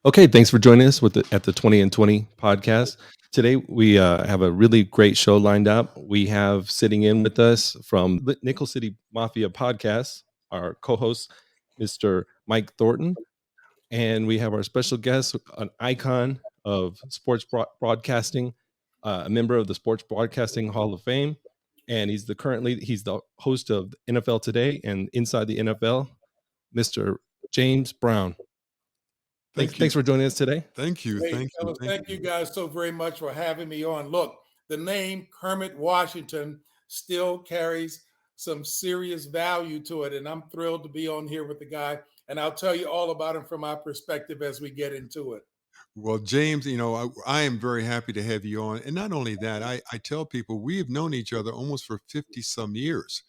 Okay, thanks for joining us at the 20 and 20 podcast. Today we have a really great show lined up. We have sitting in with us from the Nickel City Mafia podcast, our co-host, Mr. Mike Thornton, and we have our special guest, an icon of sports broadcasting, a member of the Sports Broadcasting Hall of Fame, and he's the host of NFL Today and Inside the NFL, Mr. James Brown. Thank you. Thanks for joining us today. Thank you. Hey, Thank you. fellas, Thank thank you you. guys so very much for having me on. Look, the name Kermit Washington still carries some serious value to it, and I'm thrilled to be on here with the guy. And I'll tell you all about him from my perspective as we get into it. Well, James, I am very happy to have you on. And not only that, I tell people we have known each other almost for 50 some years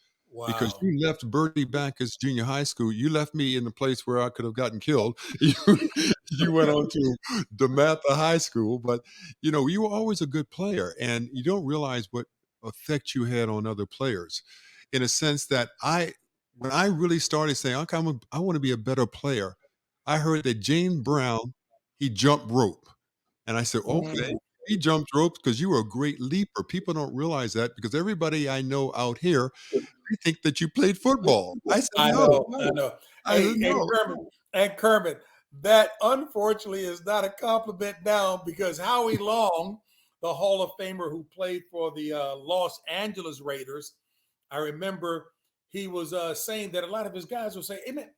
because Wow. you left Bertie back as junior high school. You left me in the place where I could have gotten killed. You went on to DeMatha High School, but you were always a good player, and you don't realize what effect you had on other players in a sense that when I really started saying, okay, I want to be a better player, I heard that James Brown, he jumped rope. And I said, okay, Mm. he jumped rope because you were a great leaper. People don't realize that because everybody I know out here, they think that you played football. I said, I no, know, I no. know. I said, no. And Kermit, that unfortunately is not a compliment now because Howie Long, the Hall of Famer who played for the Los Angeles Raiders, I remember he was saying that a lot of his guys will say, hey man,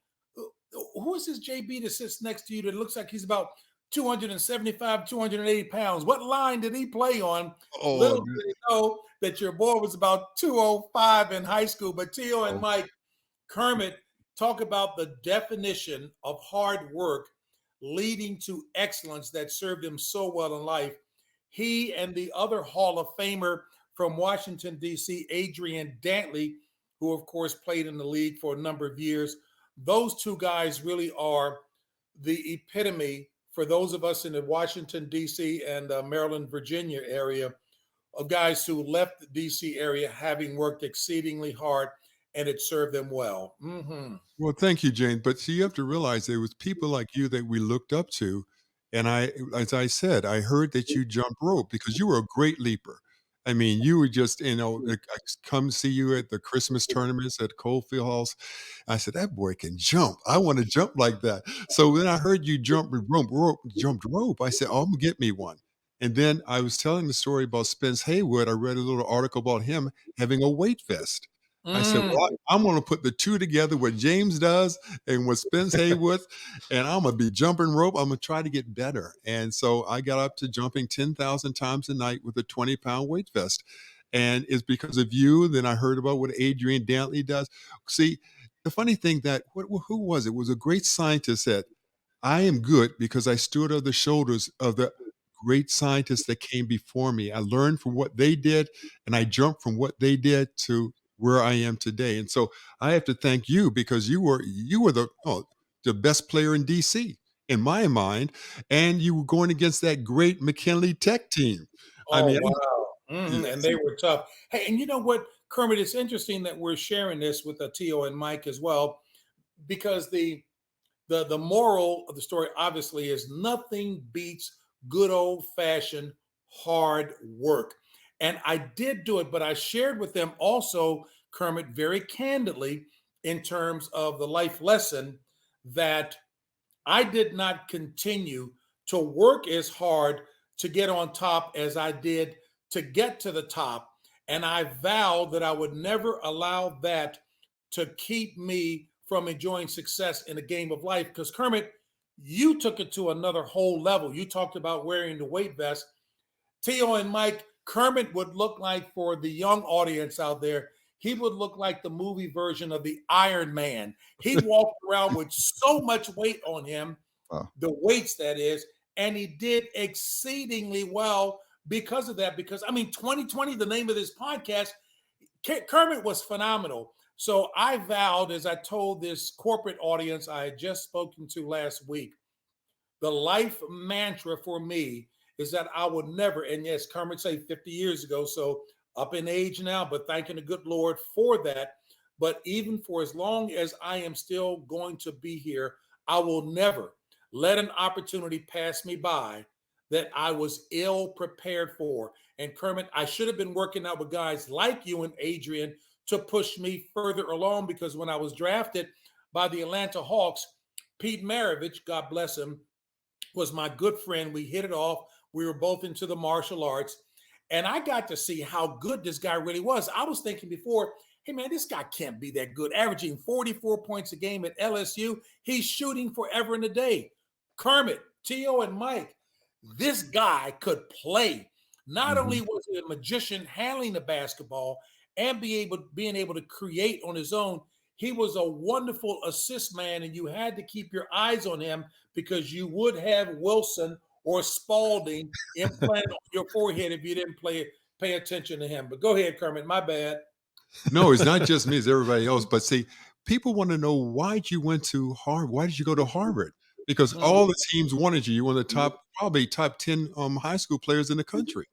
who is this JB that sits next to you that looks like he's about 275, 280 pounds? What line did he play on? Oh, Little did they know that your boy was about 205 in high school. But Tio and oh, Mike, Kermit, talk about the definition of hard work leading to excellence that served him so well in life. He and the other Hall of Famer from Washington, D.C., Adrian Dantley, who, of course, played in the league for a number of years, those two guys really are the epitome for those of us in the Washington, D.C. and Maryland, Virginia area of guys who left the D.C. area having worked exceedingly hard and it served them well. Mm-hmm. well, thank you, Jane. But see, you have to realize there was people like you that we looked up to. And as I said, I heard that you jumped rope because you were a great leaper. I mean, you were just, I come see you at the Christmas tournaments at Coalfield Halls. I said, that boy can jump. I want to jump like that. So when I heard you jumped rope, I said, oh, I'm gonna get me one. And then I was telling the story about Spence Haywood. I read a little article about him having a weight vest. I said, Mm. "Well, I'm gonna put the 2 together, what James does and what Spence Haywood, and Imma be jumping rope. Imma try to get better." And so I got up to jumping 10,000 times a night with a 20-pound weight vest. And it's because of you, then I heard about what Adrian Dantley does. See, the funny thing that who was it? It was a great scientist said, "I am good because I stood on the shoulders of the great scientists that came before me. I learned from what they did, and I jumped from what they did to where I am today." And so I have to thank you because you were the best player in DC in my mind, and you were going against that great McKinley Tech team. I Oh, mean, wow. yeah, And so they were tough. Hey, and you know what, Kermit, it's interesting that we're sharing this with Tio and Mike as well, because the moral of the story obviously is nothing beats good old fashioned hard work. And I did do it, but I shared with them also, Kermit, very candidly in terms of the life lesson that I did not continue to work as hard to get on top as I did to get to the top. And I vowed that I would never allow that to keep me from enjoying success in the game of life. Because, Kermit, you took it to another whole level. You talked about wearing the weight vest. Tio and Mike, Kermit would look like, for the young audience out there, he would look like the movie version of the Iron Man. He walked around with so much weight on him, wow. the weights that is, and he did exceedingly well because of that. Because, I mean, 2020, the name of this podcast, Kermit was phenomenal. So I vowed, as I told this corporate audience I had just spoken to last week, the life mantra for me is that I would never, and yes, Kermit say 50 years ago, so up in age now, but thanking the good Lord for that. But even for as long as I am still going to be here, I will never let an opportunity pass me by that I was ill prepared for. And Kermit, I should have been working out with guys like you and Adrian to push me further along, because when I was drafted by the Atlanta Hawks, Pete Maravich, God bless him, was my good friend. We hit it off. We were both into the martial arts. And I got to see how good this guy really was. I was thinking before, hey, man, this guy can't be that good. Averaging 44 points a game at LSU. He's shooting forever and a day. Kermit, T.O., and Mike, this guy could play. Not only was he a magician handling the basketball and being able to create on his own, he was a wonderful assist man, and you had to keep your eyes on him because you would have Wilson or Spalding implanted on your forehead if you didn't pay attention to him. But go ahead, Kermit. My bad. No, it's not just me, it's everybody else. But see, people want to know why you went to Harvard. Why did you go to Harvard? Because all the teams wanted you. You were the probably top 10 high school players in the country.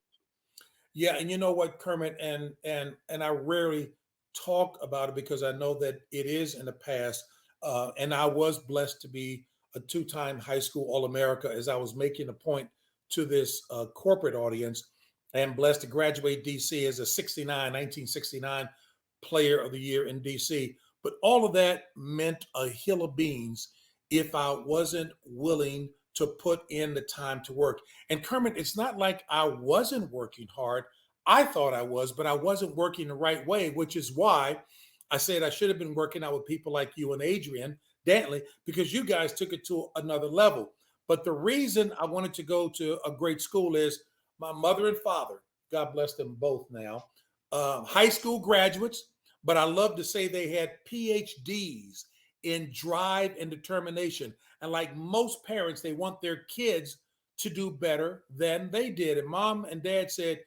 Yeah, and you know what, Kermit, and I rarely talk about it because I know that it is in the past. And I was blessed to be a two-time high school All-America, as I was making a point to this corporate audience, and blessed to graduate DC as a 1969 player of the year in DC. But all of that meant a hill of beans if I wasn't willing to put in the time to work. And Kermit, it's not like I wasn't working hard. I thought I was, but I wasn't working the right way, which is why I said I should have been working out with people like you and Adrian Dantley, because you guys took it to another level. But the reason I wanted to go to a great school is my mother and father, God bless them both now, high school graduates, but I love to say they had PhDs in drive and determination. And like most parents, they want their kids to do better than they did. And mom and dad said,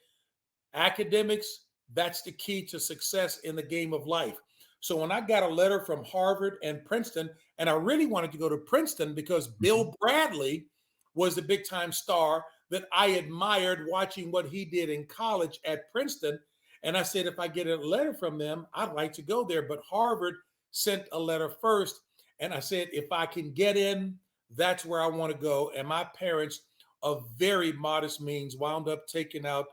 academics, that's the key to success in the game of life. So when I got a letter from Harvard and Princeton, and I really wanted to go to Princeton because Bill Bradley was the big time star that I admired watching what he did in college at Princeton. And I said, if I get a letter from them, I'd like to go there. But Harvard sent a letter first. And I said, if I can get in, that's where I want to go. And my parents, of very modest means, wound up taking out,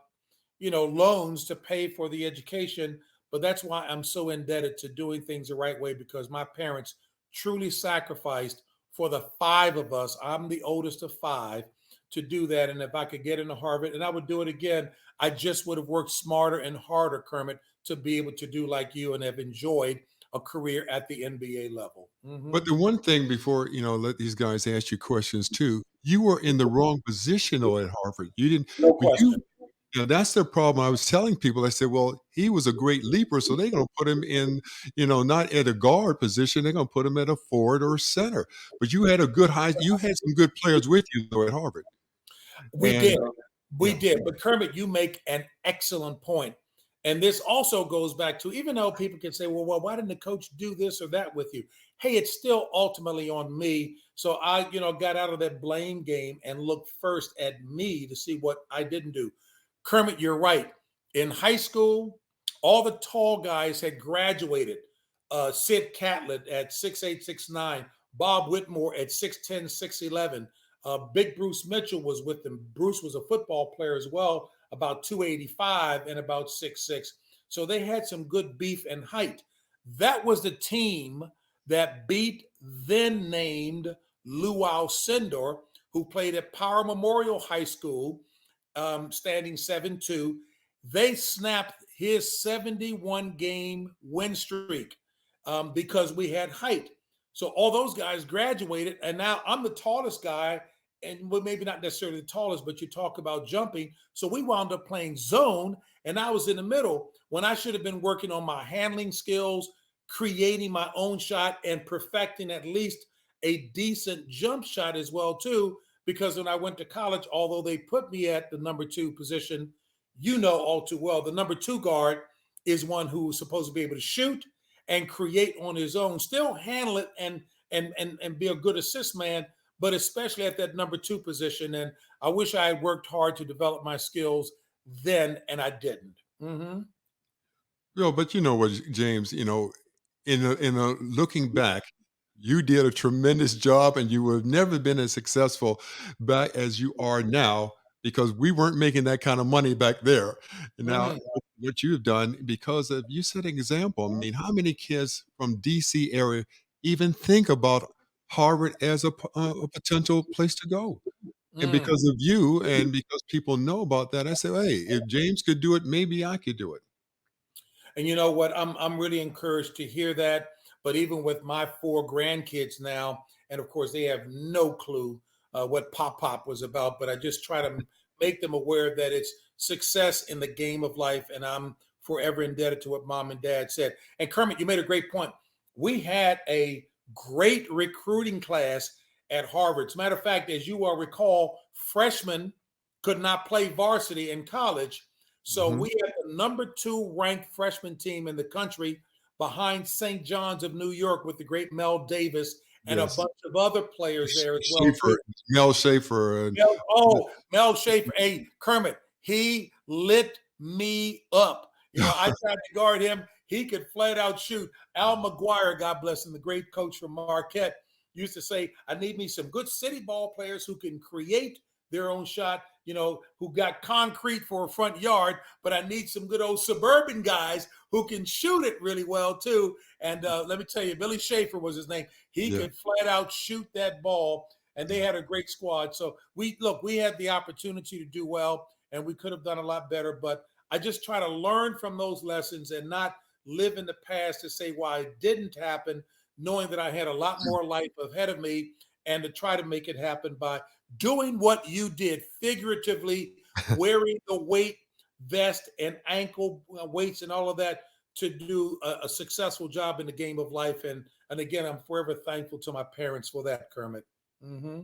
loans to pay for the education. But that's why I'm so indebted to doing things the right way, because my parents truly sacrificed for the five of us. I'm the oldest of five, to do that. And if I could get into Harvard, and I would do it again, I just would have worked smarter and harder, Kermit, to be able to do like you and have enjoyed a career at the NBA level. But the one thing before, let these guys ask you questions too, you were in the wrong position though at Harvard. You didn't, No but question. that's the problem. I was telling people, I said, well, he was a great leaper, so they're going to put him in, not at a guard position. They're going to put him at a forward or center. But you had you had some good players with you though at Harvard. We And, did. We yeah. did. But Kermit, you make an excellent point. And this also goes back to, even though people can say, well, why didn't the coach do this or that with you? Hey, it's still ultimately on me. So I, got out of that blame game and looked first at me to see what I didn't do. Kermit, you're right. In high school, all the tall guys had graduated. Sid Catlett at 6'8", 6'9", Bob Whitmore at 6'10", 6'11". Big Bruce Mitchell was with them. Bruce was a football player as well, about 285 and about 6'6". So they had some good beef and height. That was the team that beat then named Luau Sindor, who played at Power Memorial High School, standing 7-2. They snapped his 71 game win streak because we had height. So all those guys graduated, and now I'm the tallest guy, and well, maybe not necessarily the tallest, but you talk about jumping. So we wound up playing zone, and I was in the middle when I should have been working on my handling skills, creating my own shot, and perfecting at least a decent jump shot as well too. Because when I went to college, although they put me at the number 2 position, all too well, the number 2 guard is one who's supposed to be able to shoot and create on his own, still handle it and be a good assist man, but especially at that number 2 position. And I wish I had worked hard to develop my skills then, and I didn't. But you know what, James, in a looking back, You did a tremendous job, and you would have never been as successful back as you are now because we weren't making that kind of money back there. And now, Mhm. what you have done because of you set an example. I mean, how many kids from DC area even think about Harvard as a potential place to go? And Mm. because of you, and because people know about that, I say, hey, if James could do it, maybe I could do it. And you know what? I'm really encouraged to hear that. But even with my 4 grandkids now, and of course they have no clue what Pop Pop was about, but I just try to make them aware that it's success in the game of life, and I'm forever indebted to what Mom and Dad said. And Kermit, you made a great point. We had a great recruiting class at Harvard. As a matter of fact, as you will recall, freshmen could not play varsity in college, so Mhm. we had the number 2 ranked freshman team in the country behind St. John's of New York with the great Mel Davis and a Yes. bunch of other players there as well Schaefer, too. Mel Schaefer, and Mel Schaefer, hey Kermit, he lit me up. I tried to guard him. He could flat out shoot. Al McGuire, God bless him, the great coach from Marquette, used to say, I need me some good city ball players who can create their own shot, who got concrete for a front yard, but I need some good old suburban guys who can shoot it really well too. And let me tell you, Billy Schaefer was his name. He yeah. could flat out shoot that ball, and they had a great squad. So we had the opportunity to do well, and we could have done a lot better. But I just try to learn from those lessons and not live in the past to say why it didn't happen, knowing that I had a lot more life ahead of me, and to try to make it happen by doing what you did, figuratively wearing the weight vest and ankle weights and all of that to do a successful job in the game of life. And again, I'm forever thankful to my parents for that, Kermit. Hmm.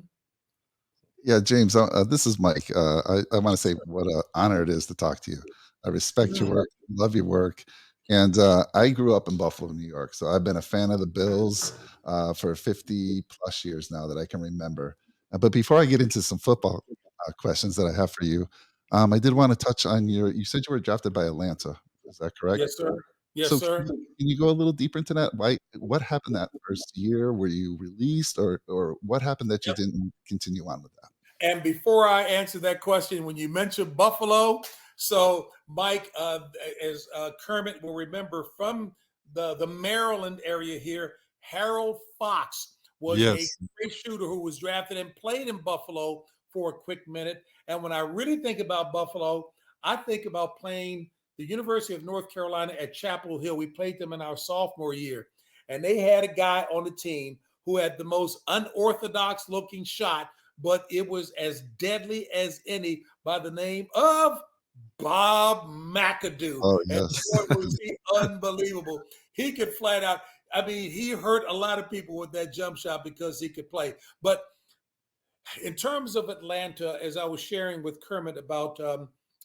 Yeah, James, this is Mike. I want to say what an honor it is to talk to you. I respect your work, love your work. And I grew up in Buffalo, New York. So I've been a fan of the Bills for 50 plus years now that I can remember. But before I get into some football questions that I have for you, I did want to touch on you said you were drafted by Atlanta. Is that correct? Yes, sir. Yes, So sir. can you go a little deeper into that? What happened that first year? Were you released or what happened that you Yep. didn't continue on with that? And before I answer that question, when you mentioned Buffalo, so Mike, as Kermit will remember from the Maryland area here, Harold Fox was a Yes. great shooter who was drafted and played in Buffalo for a quick minute. And when I really think about Buffalo, I think about playing the University of North Carolina at Chapel Hill. We played them in our sophomore year, and they had a guy on the team who had the most unorthodox looking shot, but it was as deadly as any, by the name of Bob McAdoo. Oh, And yes. boy, was he unbelievable. He could flat out, I mean, he hurt a lot of people with that jump shot because he could play. But in terms of Atlanta, as I was sharing with Kermit about,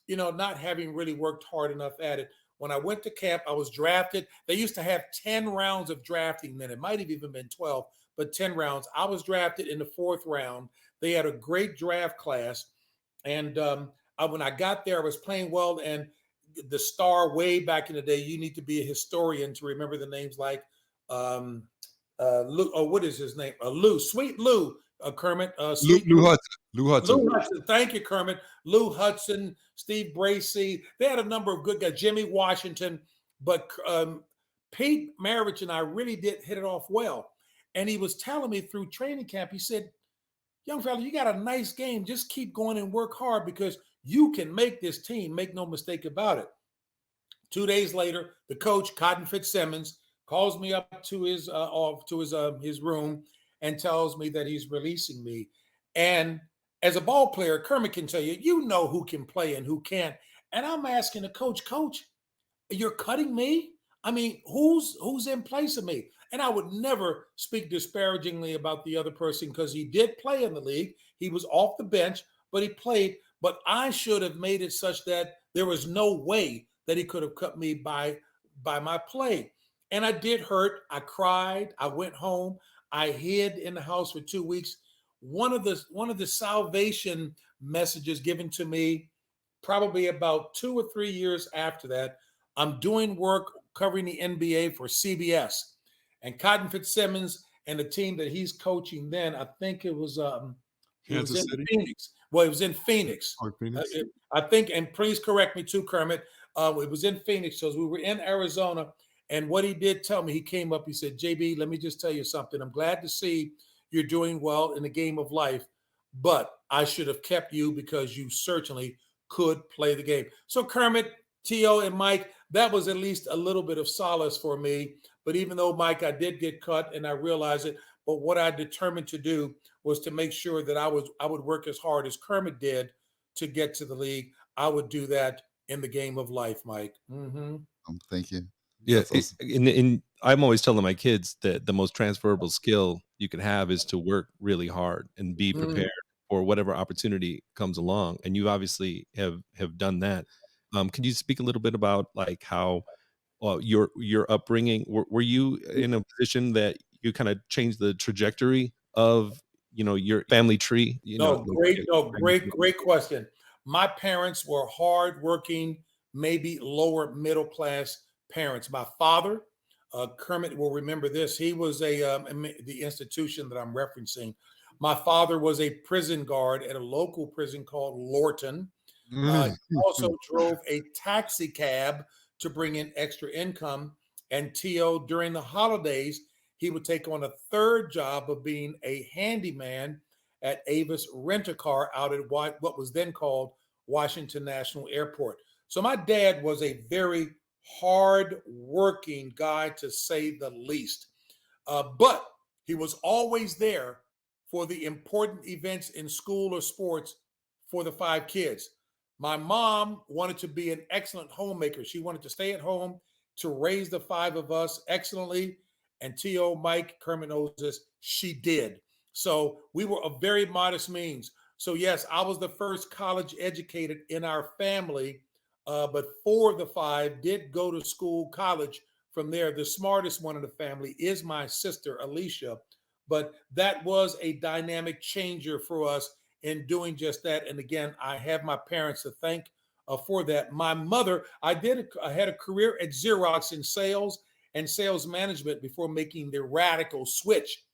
not having really worked hard enough at it, when I went to camp, I was drafted. They used to have 10 rounds of drafting then. It might have even been 12, but 10 rounds. I was drafted in the 4th round. They had a great draft class. And when I got there, I was playing well. And the star way back in the day, you need to be a historian to remember the names like um, Lou, what is his name? Lou, Sweet Lou, Kermit, Lou, Sweet Lou Lou. Hudson. Lou Hudson. Lou Hudson. Thank you, Kermit. Lou Hudson, Steve Bracey. They had a number of good guys. Jimmy Washington. But Pete Maravich and I really did hit it off well. And he was telling me through training camp, he said, young fella, you got a nice game. Just keep going and work hard because you can make this team. Make no mistake about it. 2 days later, the coach, Cotton Fitzsimmons, calls me up to his room and tells me that he's releasing me. And as a ball player, Kermit can tell you, you know who can play and who can't. And I'm asking the coach, you're cutting me? I mean, who's in place of me? And I would never speak disparagingly about the other person because he did play in the league. He was off the bench, but he played. But I should have made it such that there was no way that he could have cut me by my play. And I did hurt. I cried. I went home. I hid in the house for 2 weeks. One of the salvation messages given to me probably about 2 or 3 years after that, I'm doing work covering the NBA for CBS. And Cotton Fitzsimmons and the team that he's coaching then, I think it was he was Kansas in City Phoenix. Well, it was in Phoenix. or Phoenix? I think, and please correct me too, Kermit. It was in Phoenix, so we were in Arizona. And what he did tell me, he came up, he said, JB, let me just tell you something. I'm glad to see you're doing well in the game of life, but I should have kept you because you certainly could play the game. So Kermit, T.O., and Mike, that was at least a little bit of solace for me. But even though, Mike, I did get cut and I realized it, but what I determined to do was to make sure that I would work as hard as Kermit did to get to the league. I would do that in the game of life, Mike. Mm-hmm. Thank you. Yeah, That's awesome. and I'm always telling my kids that the most transferable skill you can have is to work really hard and be prepared for whatever opportunity comes along. And you obviously have done that. Can you speak a little bit about like how your upbringing? Were you in a position that you kind of changed the trajectory of your family tree? Great question. My parents were hardworking, maybe lower middle class parents. My father, Kermit will remember this. He was the institution that I'm referencing. My father was a prison guard at a local prison called Lorton. He also drove a taxi cab to bring in extra income. And T.O., during the holidays, he would take on a third job of being a handyman at Avis Rent-A-Car out at what was then called Washington National Airport. So my dad was a very hard-working guy, to say the least. But he was always there for the important events in school or sports for the 5 kids. My mom wanted to be an excellent homemaker. She wanted to stay at home to raise the 5 of us excellently. And T.O., Mike, Kermit knows this, she did. So we were of very modest means. So yes, I was the first college educated in our family, but 4 of the 5 did go to school, college from there. The smartest one in the family is my sister, Alicia. But that was a dynamic changer for us in doing just that. And again, I have my parents to thank for that. My mother, I had a career at Xerox in sales and sales management before making the radical switch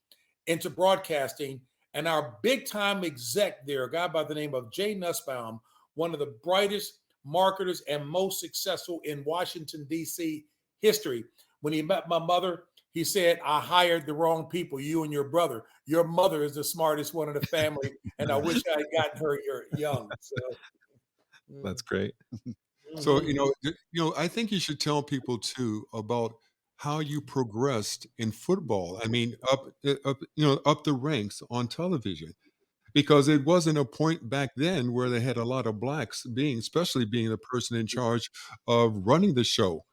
into broadcasting. And our big time exec there, a guy by the name of Jay Nussbaum, one of the brightest marketers and most successful in Washington, D.C. history. When he met my mother, he said, I hired the wrong people, you and your brother. Your mother is the smartest one in the family, and I wish I had gotten her young. So That's great. So, I think you should tell people too about how you progressed in football. I mean, up the ranks on television, because it wasn't a point back then where they had a lot of blacks especially being the person in charge of running the show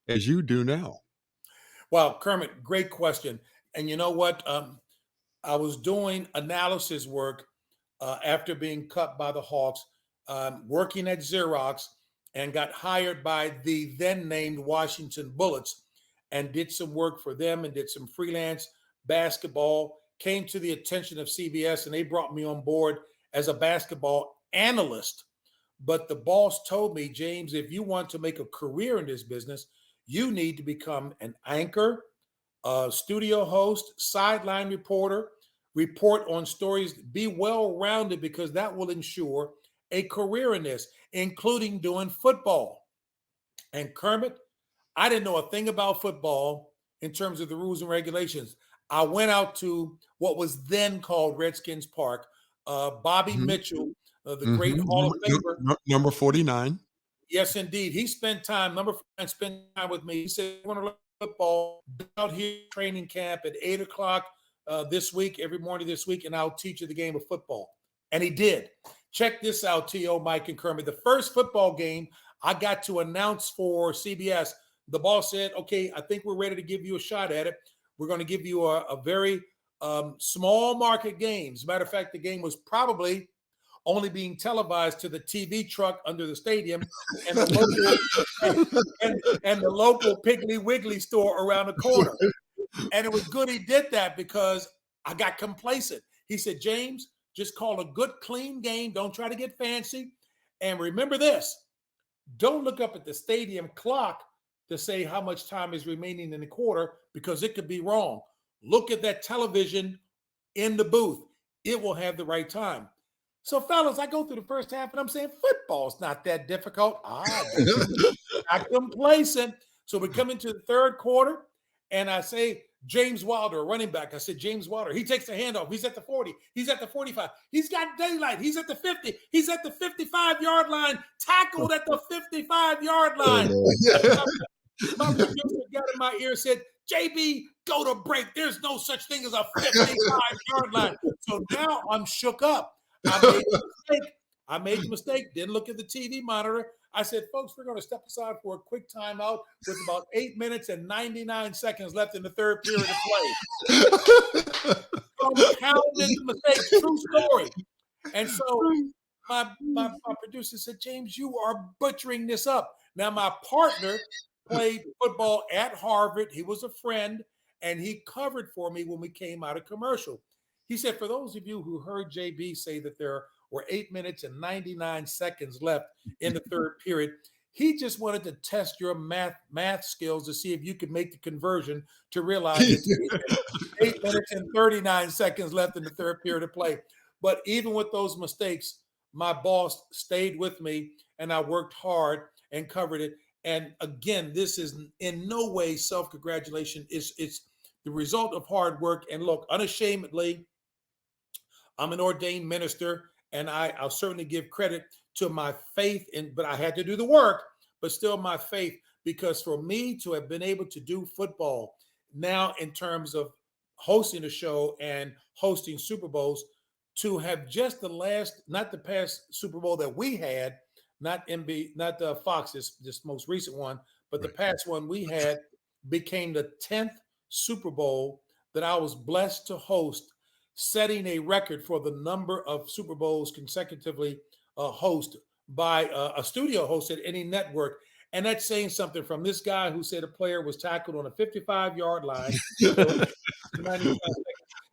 as you do now. Wow, Kermit, great question. And you know what? I was doing analysis work after being cut by the Hawks, working at Xerox, and got hired by the then named Washington Bullets, and did some work for them and did some freelance basketball. Came to the attention of CBS, and they brought me on board as a basketball analyst. But the boss told me, James, if you want to make a career in this business, you need to become an anchor, a studio host, sideline reporter, report on stories, be well-rounded, because that will ensure a career in this, including doing football. And Kermit, I didn't know a thing about football in terms of the rules and regulations. I went out to what was then called Redskins Park. Bobby Mitchell, the great Hall of Famer. Number 49. Yes, indeed. He spent time, spent time with me. He said, I want to learn football, be out here training camp at 8 o'clock this week, every morning this week, and I'll teach you the game of football. And he did. Check this out, T.O., Mike, and Kermit. The first football game I got to announce for CBS, the boss said, okay, I think we're ready to give you a shot at it. We're going to give you a very small market game. As a matter of fact, the game was probably only being televised to the TV truck under the stadium and the local Piggly Wiggly store around the corner. And it was good he did that, because I got complacent. He said, James, just call a good, clean game. Don't try to get fancy. And remember this, don't look up at the stadium clock to say how much time is remaining in the quarter, because it could be wrong. look at that television in the booth. It will have the right time. So, fellas, I go through the first half and I'm saying football's not that difficult. I'm complacent. So we come into the third quarter and I say, James Wilder, running back. I said, James Wilder. He takes the handoff. He's at the 40. He's at the 45. He's got daylight. He's at the 50. He's at the 55-yard line. Tackled at the 55-yard line. My producer got in my ear and said, JB, go to break. There's no such thing as a 55-yard line. So now I'm shook up. I made the mistake. Didn't look at the TV monitor. I said, folks, we're going to step aside for a quick timeout with about 8 minutes and 99 seconds left in the third period of play. Compounded the mistake. True story. And so my producer said, James, you are butchering this up. Now, my partner played football at Harvard. He was a friend, and he covered for me when we came out of commercial. He said, for those of you who heard JB say that there were 8 minutes and 99 seconds left in the third period, he just wanted to test your math skills to see if you could make the conversion to realize it's 8 minutes and 39 seconds left in the third period of play. But even with those mistakes, my boss stayed with me, and I worked hard and covered it. And again, this is in no way self-congratulation. It's the result of hard work. And look, unashamedly, I'm an ordained minister, and I'll certainly give credit to my faith, but I had to do the work, but still my faith, because for me to have been able to do football now in terms of hosting a show and hosting Super Bowls, to have just not the past Super Bowl that we had, not Fox, this most recent one, but the past one we had became the 10th Super Bowl that I was blessed to host, setting a record for the number of Super Bowls consecutively hosted by a studio host at any network. And that's saying something from this guy who said a player was tackled on a 55-yard line.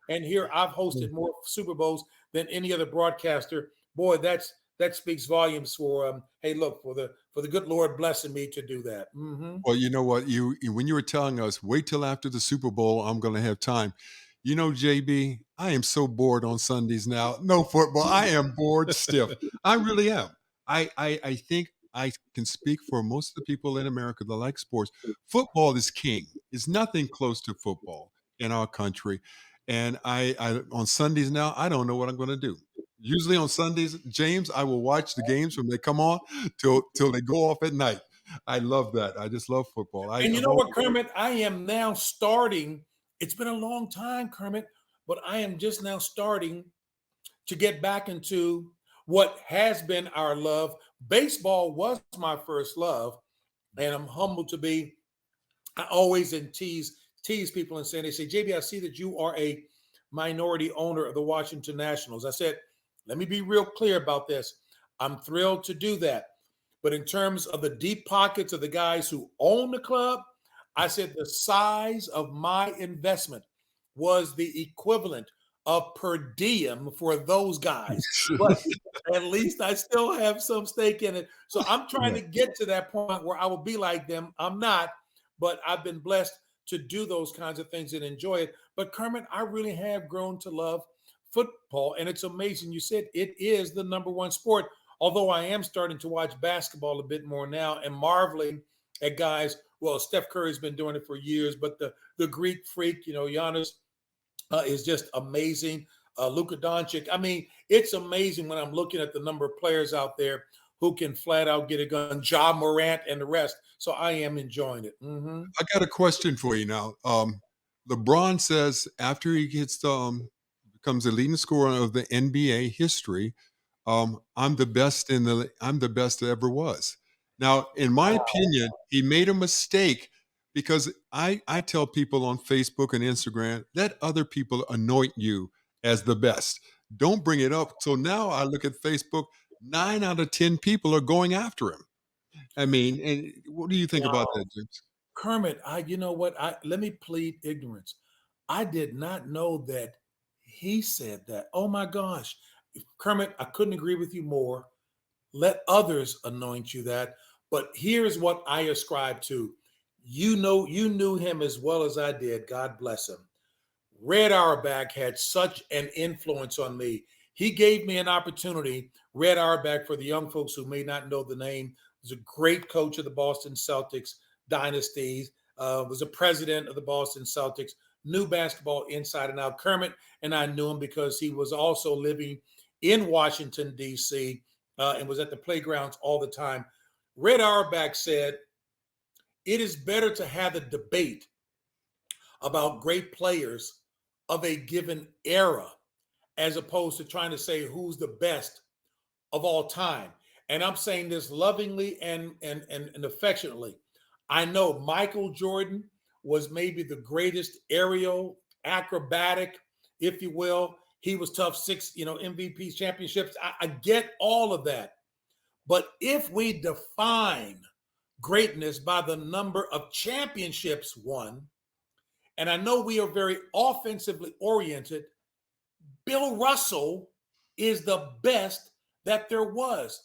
And here I've hosted more Super Bowls than any other broadcaster. Boy, that speaks volumes for hey, look, for the good Lord blessing me to do that. Mm-hmm. Well, you know what? When you were telling us, wait till after the Super Bowl, I'm going to have time. You know, JB, I am so bored on Sundays now. No football. I am bored stiff. I really am. I think I can speak for most of the people in America that like sports. Football is king. There's nothing close to football in our country. And I on Sundays now, I don't know what I'm going to do. Usually on Sundays, James, I will watch the games when they come on till they go off at night. I love that. I just love football. And you know what, Kermit? I am now starting. It's been a long time, Kermit, but I am just now starting to get back into what has been our love. Baseball was my first love, and I'm humbled to be. I always tease people and say, they say, JB, I see that you are a minority owner of the Washington Nationals. I said, let me be real clear about this. I'm thrilled to do that. But in terms of the deep pockets of the guys who own the club, I said the size of my investment was the equivalent of per diem for those guys. But at least I still have some stake in it. So I'm trying to get to that point where I will be like them. I'm not, but I've been blessed to do those kinds of things and enjoy it. But Kermit, I really have grown to love football. And it's amazing. You said it is the number one sport, although I am starting to watch basketball a bit more now and marveling at guys. Well, Steph Curry's been doing it for years, but the Greek freak, Giannis is just amazing. Luka Doncic. I mean, it's amazing when I'm looking at the number of players out there who can flat out get a gun, Ja Morant and the rest. So I am enjoying it. Mm-hmm. I got a question for you now. LeBron says after he gets becomes the leading scorer of the NBA history, I'm the best that ever was. Now, in my opinion, he made a mistake because I tell people on Facebook and Instagram, let other people anoint you as the best. Don't bring it up. So now I look at Facebook, 9 out of 10 people are going after him. I mean, and what do you think about that, James? Kermit, you know what? Let me plead ignorance. I did not know that he said that. Oh my gosh. Kermit, I couldn't agree with you more. Let others anoint you that. But here's what I ascribe to. You knew him as well as I did. God bless him. Red Auerbach had such an influence on me. He gave me an opportunity. Red Auerbach, for the young folks who may not know the name, was a great coach of the Boston Celtics dynasty, was a president of the Boston Celtics, knew basketball inside and out. Kermit and I knew him because he was also living in Washington, D.C., and was at the playgrounds all the time. Red Auerbach said, it is better to have a debate about great players of a given era as opposed to trying to say who's the best of all time. And I'm saying this lovingly and affectionately. I know Michael Jordan was maybe the greatest aerial acrobatic, if you will. He was tough, 6 MVPs, championships. I get all of that. But if we define greatness by the number of championships won, and I know we are very offensively oriented, Bill Russell is the best that there was.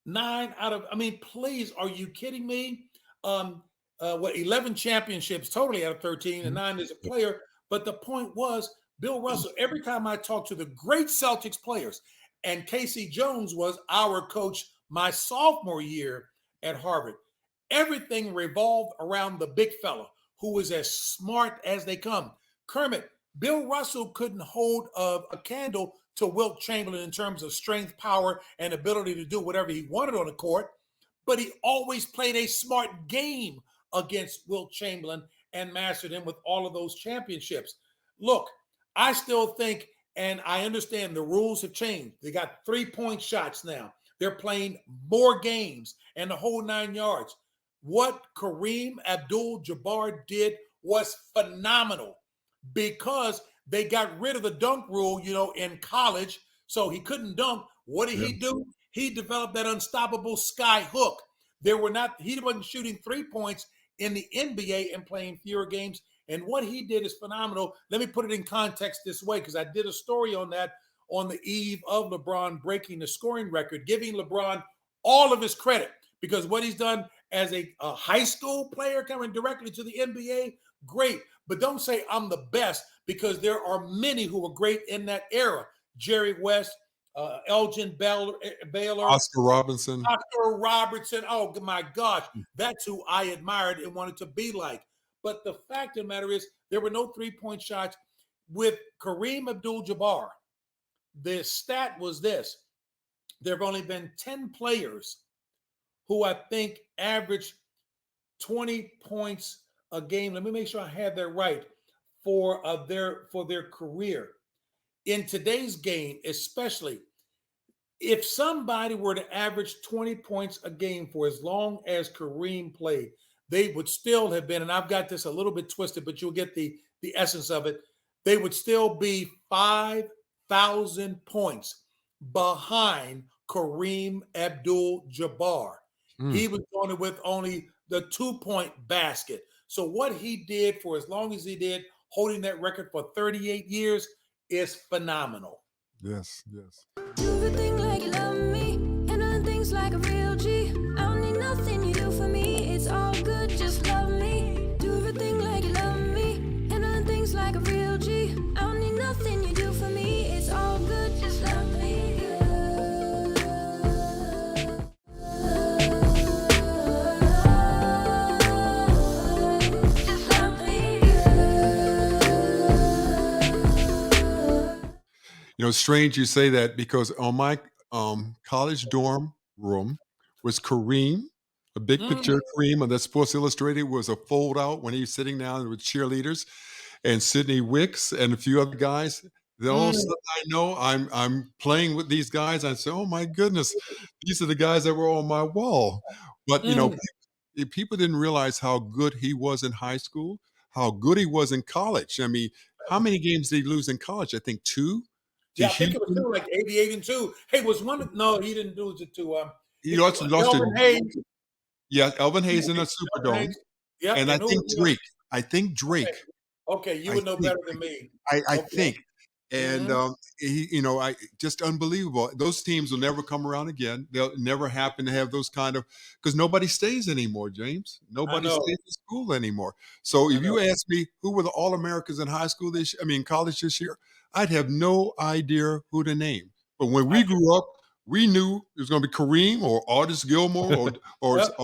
9 out of, please, are you kidding me? 11 championships totally out of 13 and 9 as a player. But the point was, Bill Russell, every time I talk to the great Celtics players, and Casey Jones was our coach my sophomore year at Harvard, everything revolved around the big fella who was as smart as they come. Kermit, Bill Russell couldn't hold a candle to Wilt Chamberlain in terms of strength, power, and ability to do whatever he wanted on the court, but he always played a smart game against Wilt Chamberlain and mastered him with all of those championships. Look, I still think, and I understand the rules have changed. They got 3-point shots now. They're playing more games and the whole 9 yards. What Kareem Abdul-Jabbar did was phenomenal because they got rid of the dunk rule, in college, so he couldn't dunk. What did he do? He developed that unstoppable sky hook. He wasn't shooting 3 points in the NBA and playing fewer games. And what he did is phenomenal. Let me put it in context this way, because I did a story on that on the eve of LeBron breaking the scoring record, giving LeBron all of his credit, because what he's done as a high school player coming directly to the NBA, great. But don't say I'm the best, because there are many who were great in that era. Jerry West, Elgin Baylor, Oscar Robertson. Oh my gosh, that's who I admired and wanted to be like. But the fact of the matter is, there were no 3-point shots with Kareem Abdul-Jabbar. The stat was this: there have only been 10 players who I think averaged 20 points a game. Let me make sure I have that right for their career. In today's game, especially, if somebody were to average 20 points a game for as long as Kareem played, they would still have been, and I've got this a little bit twisted, but you'll get the essence of it, they would still be 5,000 points behind Kareem Abdul-Jabbar. He was doing it with only the 2-point basket. So what he did for as long as he did, holding that record for 38 years, is phenomenal. Yes. Do everything like you love me, and other things like a real G. I don't need nothing you do for me. It's all good, just love me. Do everything like you love me, and other things like a real G. I don't need nothing you do for me. It's all good, just love me. Strange you say that, because on my college dorm room was Kareem, a big picture of Kareem, and that Sports Illustrated was a fold out when he was sitting down with cheerleaders, and Sidney Wicks and a few other guys. Then all of a sudden, I know I'm playing with these guys. I say, oh my goodness, these are the guys that were on my wall. But people didn't realize how good he was in high school, how good he was in college. How many games did he lose in college? I think 2. Yeah, I think it was still like 88-2. Hey, was one? No, he didn't lose it to. He lost Elvin Hayes. Yeah, Elvin Hayes in a Superdome. Yep, and I think Drake. Okay, you would know better than me. I think. And Mhm. I just unbelievable. Those teams will never come around again. They'll never happen to have those kind of, because nobody stays anymore, James. I Nobody know. stays in school anymore. So I if know. you ask me who were the All Americans in high school college this year, I'd have no idea who to name. But when I we grew up, we knew it was going to be Kareem or Artis Gilmore or Yep.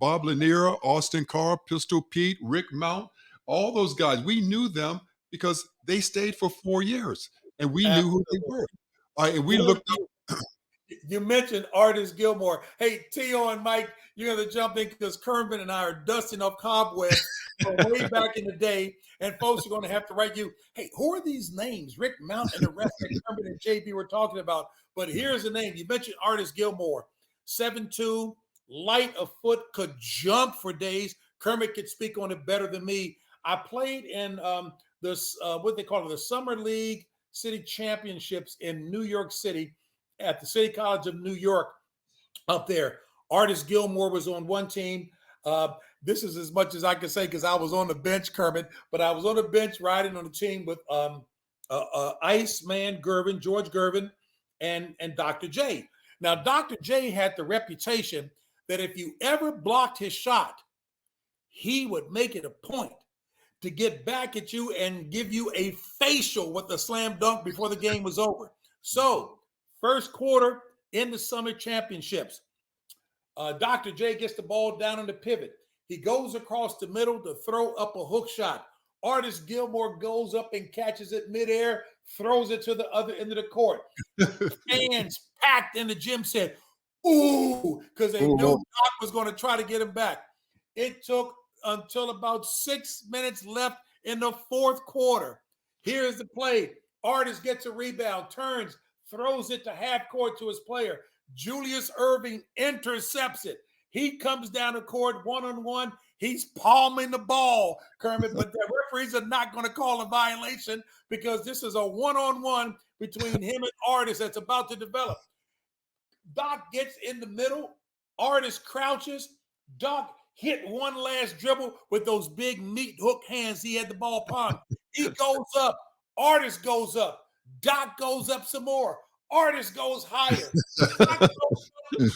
Bob Lanier, Austin Carr, Pistol Pete, Rick Mount, all those guys. We knew them because they stayed for 4 years, and we knew who they Absolutely. were. And we You know, looked up. you mentioned Artis Gilmore. Hey, Tio and Mike, you're going to jump in because Kermit and I are dusting off cobwebs from way back in the day. And folks are going to have to write you, hey, who are these names? Rick Mount and the rest that Kermit and JB were talking about. But here's the name. You mentioned Artis Gilmore, 7'2", light of foot, could jump for days. Kermit could speak on it better than me. I played in this, what they call it, the Summer League City Championships in New York City at the City College of New York up there. Artis Gilmore was on one team. This is as much as I can say because I was on the bench, Kermit, but I was on the bench riding on the team with Iceman Gervin, George Gervin, and Dr. J. Now, Dr. J had the reputation that if you ever blocked his shot, he would make it a point to get back at you and give you a facial with the slam dunk before the game was over. So, first quarter in the summer championships, Dr. J gets the ball down on the pivot. He goes across the middle to throw up a hook shot. Artis Gilmore goes up and catches it midair, throws it to the other end of the court. Fans packed in the gym said, ooh, because they knew Doc was going to try to get him back. It took until about 6 minutes left in the fourth quarter. Here's the play. Artis gets a rebound, turns, throws it to half court to his player. Julius Irving intercepts it. He comes down the court one-on-one. He's palming the ball, Kermit, but the referees are not going to call a violation because this is a one-on-one between him and Artis that's about to develop. Doc gets in the middle. Artis crouches. Doc hit one last dribble with those big meat hook hands. He had the ball palmed. He goes up. Artis goes up. Doc goes up some more. Artis goes higher.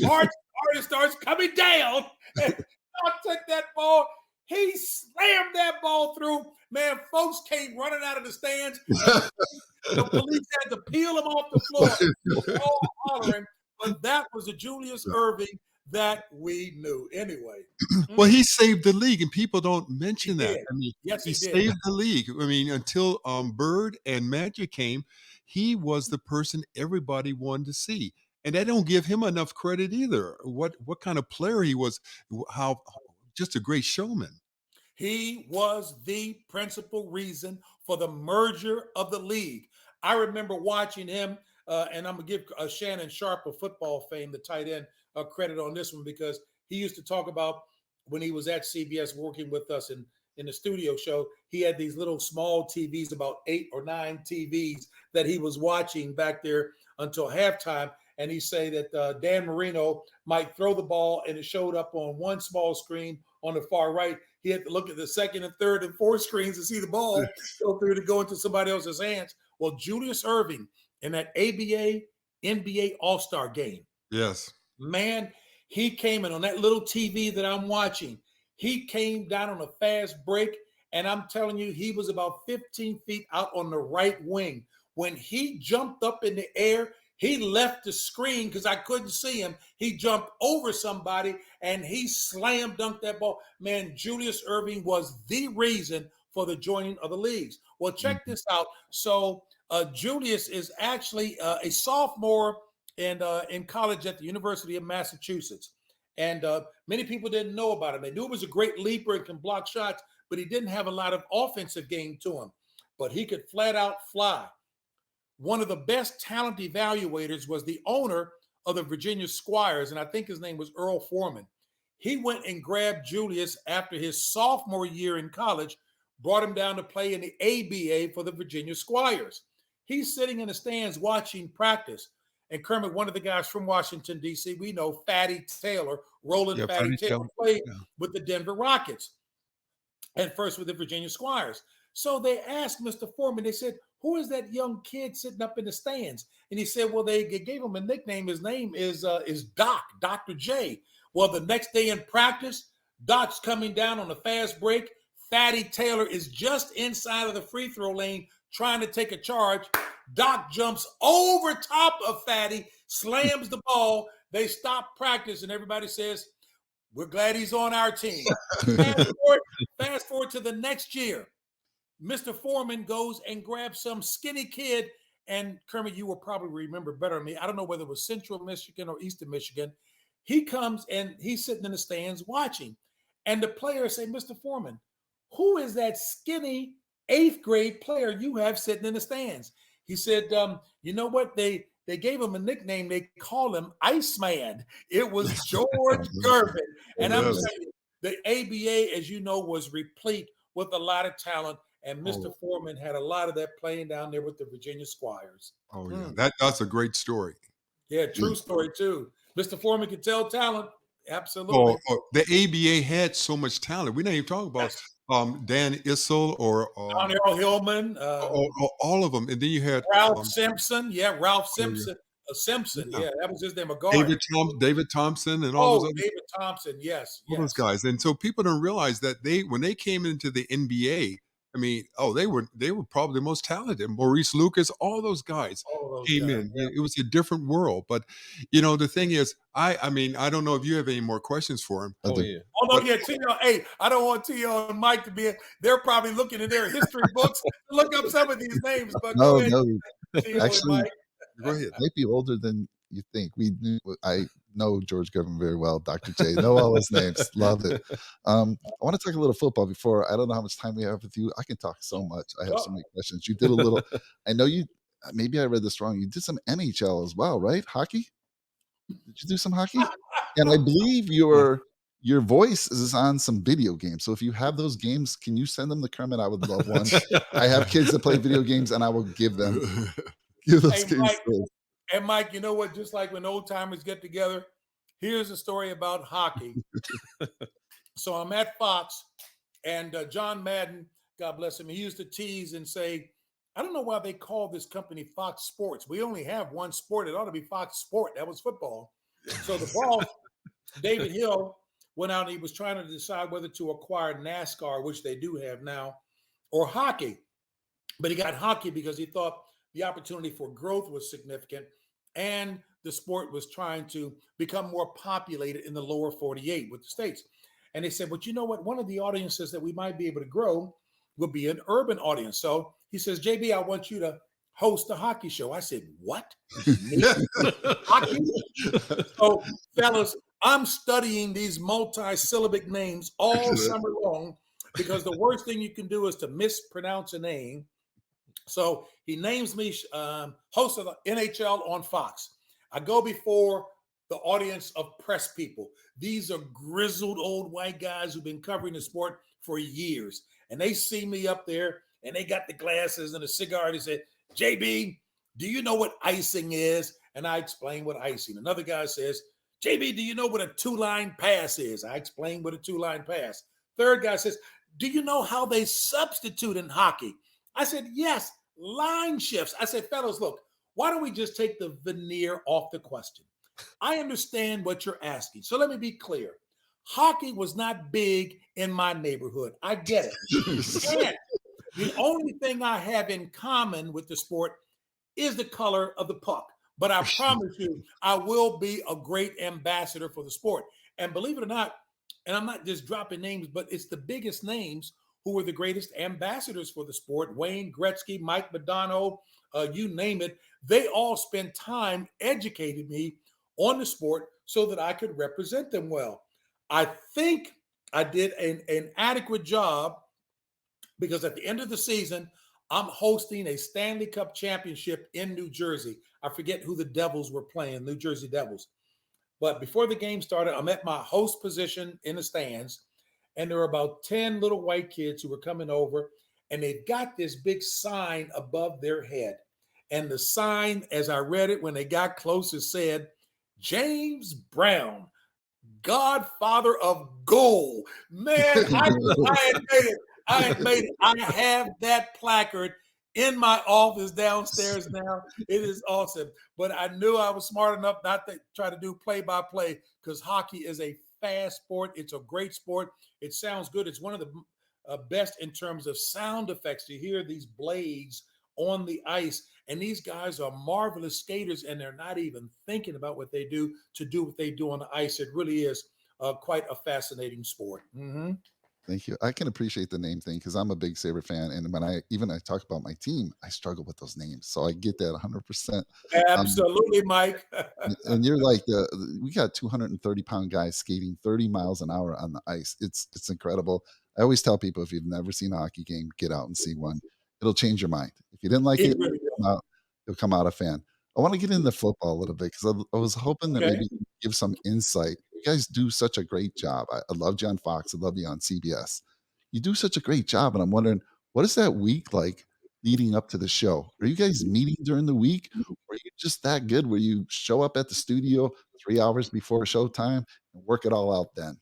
Artis starts coming down. And Doc took that ball. He slammed that ball through. Man, folks came running out of the stands. The police had to peel him off the floor. All hollering. But that was a Julius Irving that we knew anyway. Well, he saved the league, and people don't mention that. did. I mean, Yes, he he did. saved the league. I mean, until Bird and Magic came, he was the person everybody wanted to see, and they don't give him enough credit either. What kind of player he was? How just a great showman. He was the principal reason for the merger of the league. I remember watching him, and I'm going to give Shannon Sharp of football fame, the tight end, credit on this one because he used to talk about when he was at CBS working with us in the studio show, he had these little small TVs, about 8 or 9 TVs that he was watching back there until halftime. And he say that Dan Marino might throw the ball and it showed up on one small screen on the far right. He had to look at the second and third and fourth screens to see the ball go through to go into somebody else's hands. Well, Julius Irving in that ABA NBA All-Star game. Yes. Man, he came in on that little TV that I'm watching. He came down on a fast break, and I'm telling you, he was about 15 feet out on the right wing. When he jumped up in the air, he left the screen because I couldn't see him. He jumped over somebody, and he slam dunked that ball. Man, Julius Irving was the reason for the joining of the leagues. Well, check this out. So Julius is actually a sophomore in college at the University of Massachusetts. And many people didn't know about him. They knew he was a great leaper and can block shots, but he didn't have a lot of offensive game to him. But he could flat out fly. One of the best talent evaluators was the owner of the Virginia Squires, and I think his name was Earl Foreman. He went and grabbed Julius after his sophomore year in college, brought him down to play in the ABA for the Virginia Squires. He's sitting in the stands watching practice. And Kermit, one of the guys from Washington, D.C., we know Fatty Taylor, Roland Fatty Taylor, played with the Denver Rockets and first with the Virginia Squires. So they asked Mr. Foreman, they said, who is that young kid sitting up in the stands? And he said, well, they gave him a nickname. His name is Doc, Dr. J. Well, the next day in practice, Doc's coming down on a fast break. Fatty Taylor is just inside of the free throw lane trying to take a charge. Doc jumps over top of Fatty, slams the ball. They stop practice, and everybody says, we're glad he's on our team. Fast forward to the next year. Mr. Foreman goes and grabs some skinny kid, and Kermit, you will probably remember better than me. I don't know whether it was Central Michigan or Eastern Michigan. He comes, and he's sitting in the stands watching. And the players say, Mr. Foreman, who is that skinny 8th grade player you have sitting in the stands? He said, you know what? They gave him a nickname. They call him Iceman. It was George Gervin. And I'm saying the ABA, as you know, was replete with a lot of talent. And Mr. Foreman had a lot of that playing down there with the Virginia Squires. Oh, yeah. That's a great story. Yeah, true story, too. Mr. Foreman could tell talent. Absolutely. The ABA had so much talent. We're not even talking about Dan Issel or Donnell Hillman. all of them. And then you had Ralph Simpson. Yeah, Ralph Simpson. Simpson. Yeah, that was his name. A guard. David Thompson and all those other David Thompson. Yes. all those guys. And so people don't realize that when they came into the NBA, I mean, they were probably the most talented. Maurice Lucas, all those guys came in. Yeah. It was a different world. But the thing is, I mean, I don't know if you have any more questions for him. T.O. Hey, I don't want T.O. and Mike to be. They're probably looking in their history books to look up some of these names. But no. Actually, go ahead. Might be older than you think. I know George Gervin very well, Dr. J. Know all his names. Love it. I want to talk a little football before. I don't know how much time we have with you. I can talk so much. I have so many questions. You did a little. I know you. Maybe I read this wrong. You did some NHL as well, right? Hockey. Did you do some hockey? And I believe your voice is on some video games. So if you have those games, can you send them to Kermit? I would love one. I have kids that play video games, and I will give those games. And Mike, you know what? Just like when old timers get together, here's a story about hockey. So I'm at Fox, and John Madden, God bless him, he used to tease and say, I don't know why they call this company Fox Sports. We only have one sport. It ought to be Fox Sport. That was football. So the boss, David Hill, went out and he was trying to decide whether to acquire NASCAR, which they do have now, or hockey. But he got hockey because he thought the opportunity for growth was significant, and the sport was trying to become more populated in the lower 48 with the states. And they said, but you know what? One of the audiences that we might be able to grow would be an urban audience. So he says, JB, I want you to host a hockey show. I said, what? Hockey? So, fellas, I'm studying these multi-syllabic names all summer long because the worst thing you can do is to mispronounce a name. So he names me host of the NHL on Fox. I go before the audience of press people. These are grizzled old white guys who've been covering the sport for years. And they see me up there and they got the glasses and the cigar. They said, JB, do you know what icing is? And I explain what icing. Another guy says, JB, do you know what a two-line pass is? I explain what a two-line pass. Third guy says, do you know how they substitute in hockey? I said, yes, line shifts. I said, fellas, look, why don't we just take the veneer off the question? I understand what you're asking. So let me be clear. Hockey was not big in my neighborhood. I get it. And the only thing I have in common with the sport is the color of the puck. But I promise you, I will be a great ambassador for the sport. And believe it or not, and I'm not just dropping names, but it's the biggest names who were the greatest ambassadors for the sport. Wayne Gretzky, Mike Modano, you name it. They all spent time educating me on the sport so that I could represent them well. I think I did an adequate job because at the end of the season, I'm hosting a Stanley Cup championship in New Jersey. I forget who the Devils were playing, New Jersey Devils. But before the game started, I'm at my host position in the stands, and there were about 10 little white kids who were coming over, and they've got this big sign above their head. And the sign, as I read it when they got closer, said, James Brown, Godfather of Goal. Man, I had made it. I have that placard in my office downstairs now. It is awesome. But I knew I was smart enough not to try to do play-by-play because hockey is a fast sport. It's a great sport. It sounds good. It's one of the best in terms of sound effects to hear these blades on the ice. And these guys are marvelous skaters, and they're not even thinking about what they do to do what they do on the ice. It really is quite a fascinating sport. Mm-hmm. Thank you. I can appreciate the name thing because I'm a big Sabre fan, and when I talk about my team, I struggle with those names, so I get that 100%. Absolutely, Mike. And you're like we got 230-pound guys skating 30 miles an hour on the ice. It's incredible. I always tell people if you've never seen a hockey game, get out and see one. It'll change your mind. If you didn't like it, really you'll come out a fan. I want to get into football a little bit because I was hoping that maybe you could give some insight. You guys do such a great job. I love you on Fox. I love you on CBS. You do such a great job, and I'm wondering, what is that week like leading up to the show? Are you guys meeting during the week? Or are you just that good where you show up at the studio 3 hours before showtime and work it all out then?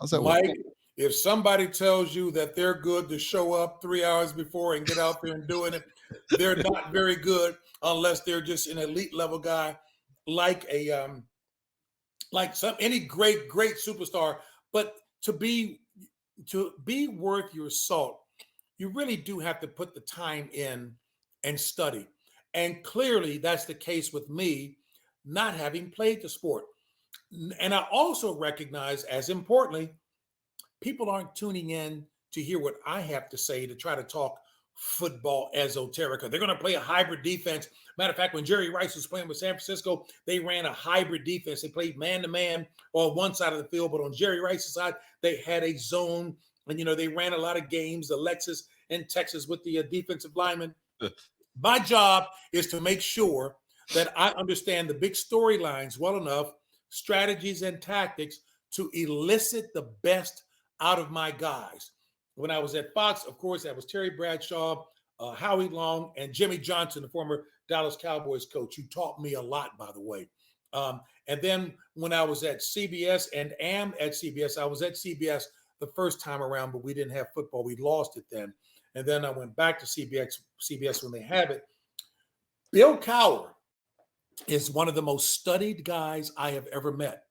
How's that work? Mike, if somebody tells you that they're good to show up 3 hours before and get out there and doing it, they're not very good unless they're just an elite level guy like any great superstar. But to be worth your salt, you really do have to put the time in and study. And clearly that's the case with me not having played the sport. And I also recognize, as importantly, people aren't tuning in to hear what I have to say to try to talk football esoterica. They're going to play a hybrid defense. Matter of fact, when Jerry Rice was playing with San Francisco, they ran a hybrid defense. They played man-to-man on one side of the field, but on Jerry Rice's side, they had a zone. And, they ran a lot of games, Alexis in Texas with the defensive linemen. My job is to make sure that I understand the big storylines well enough, strategies and tactics to elicit the best out of my guys. When I was at Fox, of course, that was Terry Bradshaw, Howie Long, and Jimmy Johnson, the former Dallas Cowboys coach, who taught me a lot, by the way. And then when I was at CBS and am at CBS, I was at CBS the first time around, but we didn't have football. We lost it then. And then I went back to CBS when they have it. Bill Cowher is one of the most studied guys I have ever met.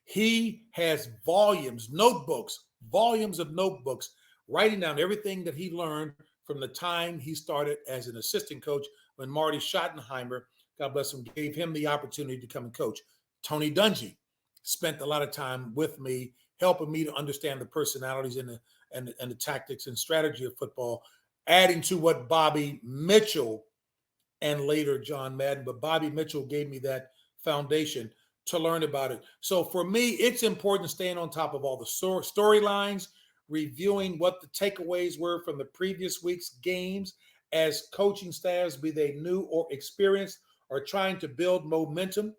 He has volumes of notebooks, writing down everything that he learned from the time he started as an assistant coach when Marty Schottenheimer, God bless him, gave him the opportunity to come and coach. Tony Dungy spent a lot of time with me, helping me to understand the personalities and the tactics and strategy of football, adding to what Bobby Mitchell and later John Madden, but Bobby Mitchell gave me that foundation to learn about it. So for me, it's important staying on top of all the storylines, reviewing what the takeaways were from the previous week's games as coaching staffs, be they new or experienced, are trying to build momentum.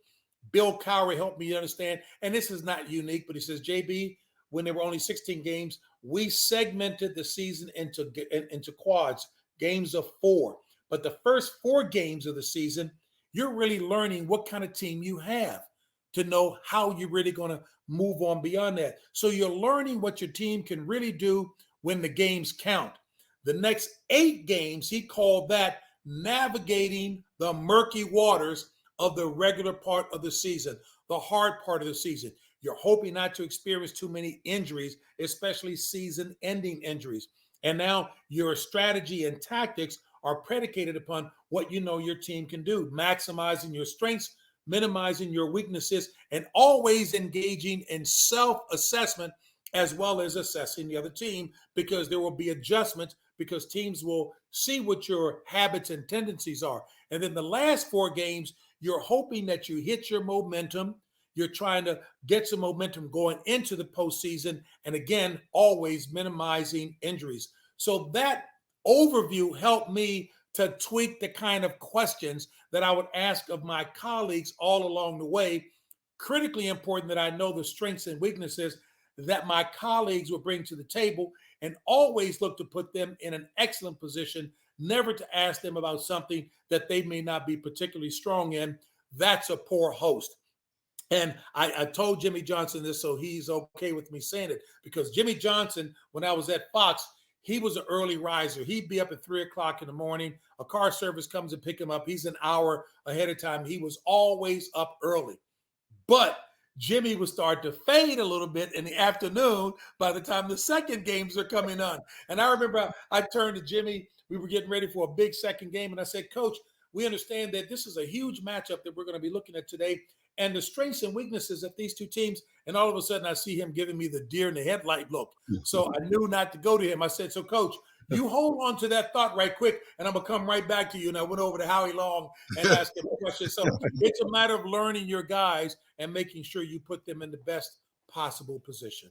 Bill Cowher helped me understand, and this is not unique, but he says, JB, when there were only 16 games, we segmented the season into quads, games of 4. But the first 4 games of the season, you're really learning what kind of team you have to know how you're really going to move on beyond that. So you're learning what your team can really do when the games count. The next 8 games, he called that navigating the murky waters of the regular part of the season, the hard part of the season. You're hoping not to experience too many injuries, especially season-ending injuries. And now your strategy and tactics are predicated upon what you know your team can do, maximizing your strengths, minimizing your weaknesses, and always engaging in self-assessment as well as assessing the other team, because there will be adjustments, because teams will see what your habits and tendencies are. And then the last 4 games, you're hoping that you hit your momentum. You're trying to get some momentum going into the postseason. And again, always minimizing injuries. So that overview helped me to tweak the kind of questions that I would ask of my colleagues all along the way. Critically important that I know the strengths and weaknesses that my colleagues will bring to the table, and always look to put them in an excellent position, never to ask them about something that they may not be particularly strong in. That's a poor host. And I told Jimmy Johnson this, so he's okay with me saying it, because Jimmy Johnson, when I was at Fox, he was an early riser. He'd be up at 3 o'clock in the morning. A car service comes and pick him up. He's an hour ahead of time. He was always up early. But Jimmy would start to fade a little bit in the afternoon by the time the second games are coming on. And I remember I turned to Jimmy. We were getting ready for a big second game. And I said, Coach, we understand that this is a huge matchup that we're going to be looking at today, and the strengths and weaknesses of these two teams. And all of a sudden I see him giving me the deer in the headlight look. So I knew not to go to him. I said, so Coach, you hold on to that thought right quick, and I'm going to come right back to you. And I went over to Howie Long and asked him a question. So it's a matter of learning your guys and making sure you put them in the best possible position.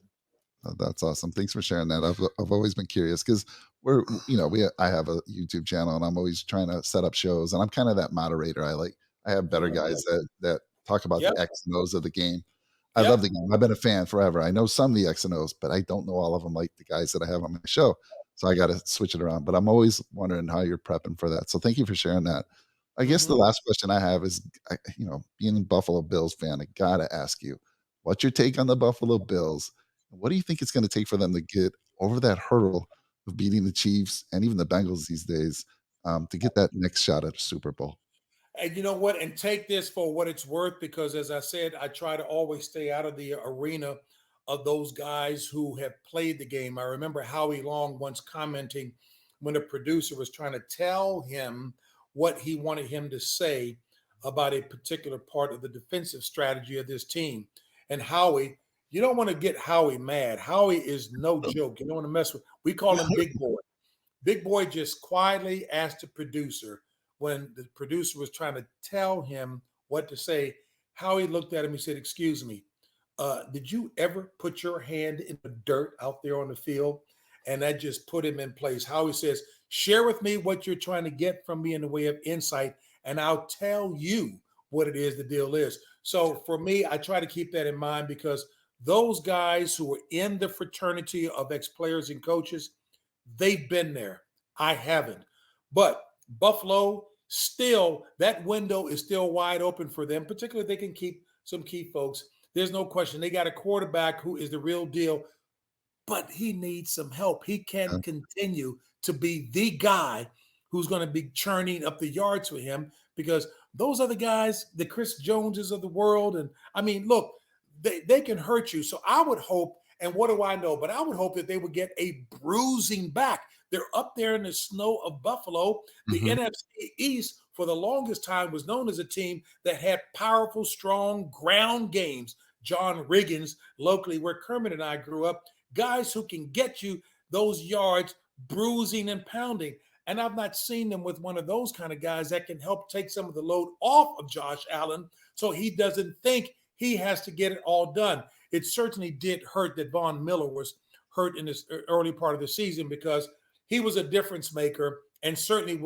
Oh, that's awesome. Thanks for sharing that. I've always been curious because I have a YouTube channel and I'm always trying to set up shows, and I'm kind of that moderator. I have better guys that talk about the X and O's of the game. I love the game. I've been a fan forever. I know some of the X and O's, but I don't know all of them like the guys that I have on my show. So I got to switch it around. But I'm always wondering how you're prepping for that. So thank you for sharing that. I guess the last question I have is, being a Buffalo Bills fan, I got to ask you, what's your take on the Buffalo Bills? What do you think it's going to take for them to get over that hurdle of beating the Chiefs and even the Bengals these days to get that next shot at a Super Bowl? And you know what? And take this for what it's worth, because as I said, I try to always stay out of the arena of those guys who have played the game. I remember Howie Long once commenting when a producer was trying to tell him what he wanted him to say about a particular part of the defensive strategy of this team. And Howie, you don't want to get Howie mad. Howie is no joke. You don't want to mess with. We call him Big Boy. Big Boy just quietly asked the producer, when the producer was trying to tell him what to say, Howie looked at him and said, excuse me, did you ever put your hand in the dirt out there on the field? And that just put him in place. Howie says, share with me what you're trying to get from me in the way of insight, and I'll tell you what it is the deal is. So for me, I try to keep that in mind, because those guys who are in the fraternity of ex-players and coaches, they've been there. I haven't. But Buffalo, still, that window is still wide open for them, particularly if they can keep some key folks. There's no question. They got a quarterback who is the real deal, but he needs some help. He can't continue to be the guy who's going to be churning up the yards for him, because those other guys, the Chris Joneses of the world, and I mean, look, they can hurt you. So I would hope, and what do I know? But I would hope that they would get a bruising back. They're up there in the snow of Buffalo. The NFC East, for the longest time, was known as a team that had powerful, strong ground games. John Riggins, locally where Kermit and I grew up, guys who can get you those yards, bruising and pounding. And I've not seen them with one of those kind of guys that can help take some of the load off of Josh Allen, so he doesn't think he has to get it all done. It certainly did hurt that Von Miller was hurt in this early part of the season, because he was a difference maker, and certainly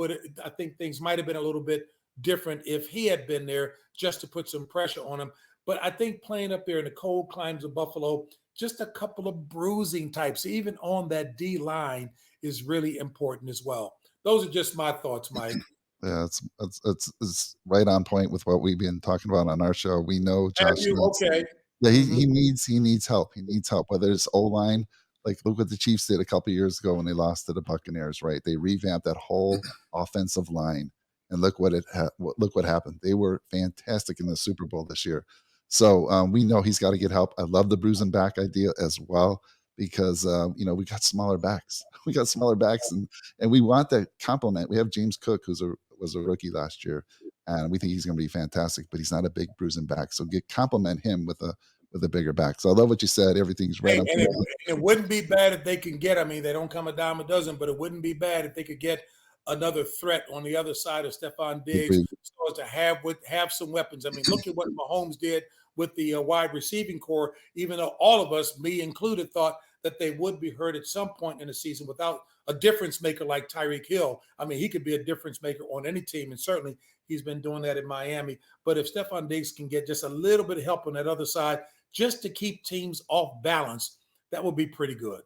I think things might have been a little bit different if he had been there just to put some pressure on him. But I think playing up there in the cold climes of Buffalo, just a couple of bruising types, even on that D line, is really important as well. Those are just my thoughts, Mike. Yeah, it's right on point with what we've been talking about on our show. We know Josh. Okay. Yeah, he needs help. He needs help. Whether it's O-line, like look what the Chiefs did a couple of years ago when they lost to the Buccaneers. Right, they revamped that whole offensive line, and look what happened. They were fantastic in the Super Bowl this year. So we know he's got to get help. I love the bruising back idea as well, because we got smaller backs. We got smaller backs, and we want that complement. We have James Cook, was a rookie last year, and we think he's going to be fantastic, but he's not a big bruising back. So complement him with a bigger back. So I love what you said. Everything's right. And it wouldn't be bad if they can get, I mean, they don't come a dime a dozen, but it wouldn't be bad if they could get another threat on the other side of Stephon Diggs, so as to have some weapons. I mean, look at what Mahomes did with the wide receiving core, even though all of us, me included, thought that they would be hurt at some point in the season without a difference maker like Tyreek Hill. I mean, he could be a difference maker on any team, and certainly he's been doing that in Miami. But if Stephon Diggs can get just a little bit of help on that other side, just to keep teams off balance, that would be pretty good.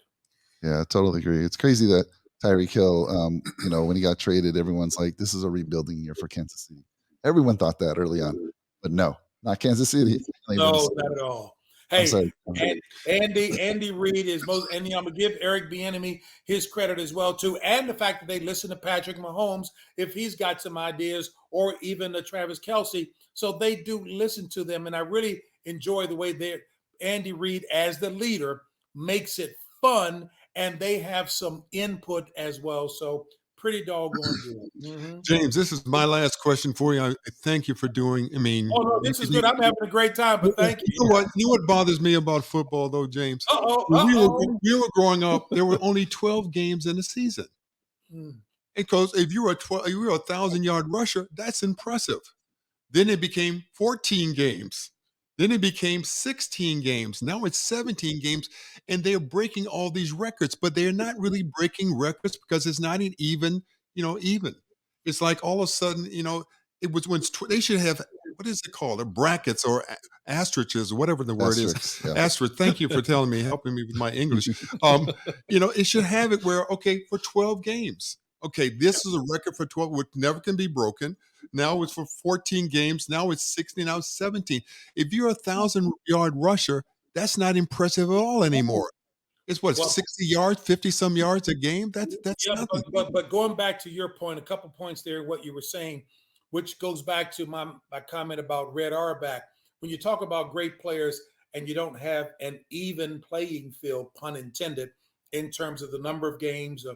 Yeah, I totally agree. It's crazy that Tyreek Hill, when he got traded, everyone's like, this is a rebuilding year for Kansas City. Everyone thought that early on, but no, not Kansas City. No, not at all. I'm Hey, sorry. and Andy Reid is most, and I'm gonna give Eric Bieniemy his credit as well too, and the fact that they listen to Patrick Mahomes if he's got some ideas, or even Travis Kelsey. So they do listen to them, and I really enjoy the way they Andy Reid as the leader makes it fun, and they have some input as well. So pretty doggone good. Mhm. James, this is my last question for you. I thank you for doing. I mean, Oh no, this is good. I'm having a great time, but thank You you. know what? You know what bothers me about football, though, James? Uh-oh, When uh-oh. we were growing up, there were only 12 games in a season. Mm. Because if you were if you were a 1,000-yard rusher, that's impressive. Then it became 14 games. Then it became 16 games. Now it's 17 games, and they're breaking all these records, but they're not really breaking records because it's not an even, even. It's like all of a sudden, it was when they should have, what is it called? Brackets or asterisks or whatever the word is. Asterisks, yeah. Asterisk. Thank you for telling me, helping me with my English. It should have it where, okay, for 12 games. Okay, this is a record for 12, which never can be broken. Now it's for 14 games. Now it's 16. Now it's 17. If you're a 1,000-yard rusher, that's not impressive at all anymore. It's what, Well, 60 yards, 50 some yards a game? That's yeah, nothing. but going back to your point, a couple points there, what you were saying, which goes back to my comment about Red Auerbach. When you talk about great players and you don't have an even playing field, pun intended, in terms of the number of games,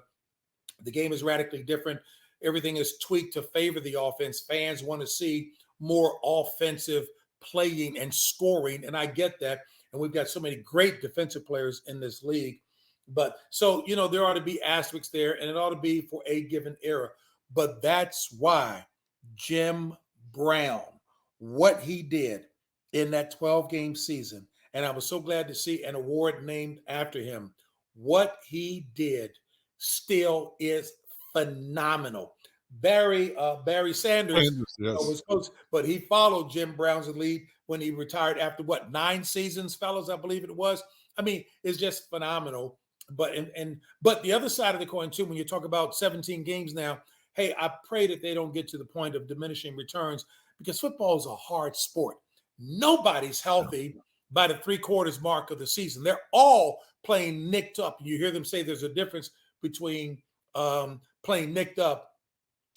the game is radically different. Everything is tweaked to favor the offense. Fans want to see more offensive playing and scoring, and I get that. And we've got so many great defensive players in this league. But so, there ought to be asterisks there, and it ought to be for a given era. But that's why Jim Brown, what he did in that 12-game season, and I was so glad to see an award named after him. What he did still is phenomenal. Barry Sanders Yes. was coach, but he followed Jim Brown's lead when he retired after 9 seasons, fellas, I believe it was. I mean, it's just phenomenal. But but the other side of the coin too, when you talk about 17 games now, hey, I pray that they don't get to the point of diminishing returns, because football is a hard sport. Nobody's healthy by the 3/4 mark of the season. They're all playing nicked up. You hear them say there's a difference between playing nicked up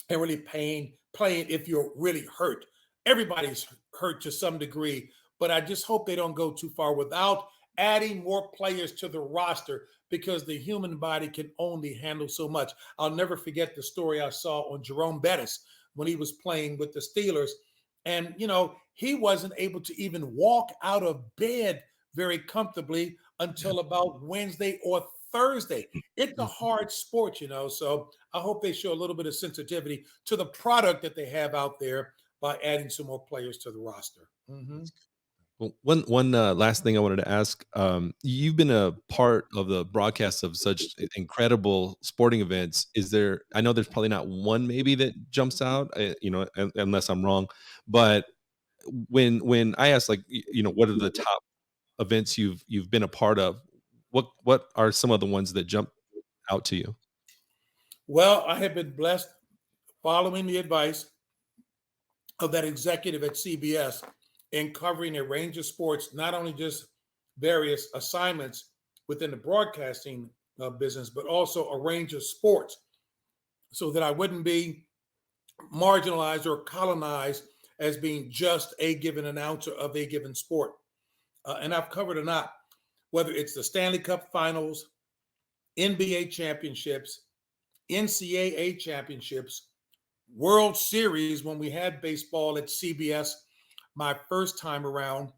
and really playing if you're really hurt. Everybody's hurt to some degree, but I just hope they don't go too far without adding more players to the roster, because the human body can only handle so much. I'll never forget the story I saw on Jerome Bettis when he was playing with the Steelers. And, he wasn't able to even walk out of bed very comfortably until about Wednesday or Thursday. It's a hard sport, so I hope they show a little bit of sensitivity to the product that they have out there by adding some more players to the roster. Mm-hmm. Well, one last thing I wanted to ask. You've been a part of the broadcast of such incredible sporting events. I know there's probably not one maybe that jumps out, unless I'm wrong. But when I ask, like, what are the top events you've been a part of? What are some of the ones that jump out to you? Well, I have been blessed following the advice of that executive at CBS in covering a range of sports, not only just various assignments within the broadcasting business, but also a range of sports, so that I wouldn't be marginalized or colonized as being just a given announcer of a given sport. And I've covered a lot, whether it's the Stanley Cup Finals, NBA championships, NCAA championships, World Series when we had baseball at CBS my first time around,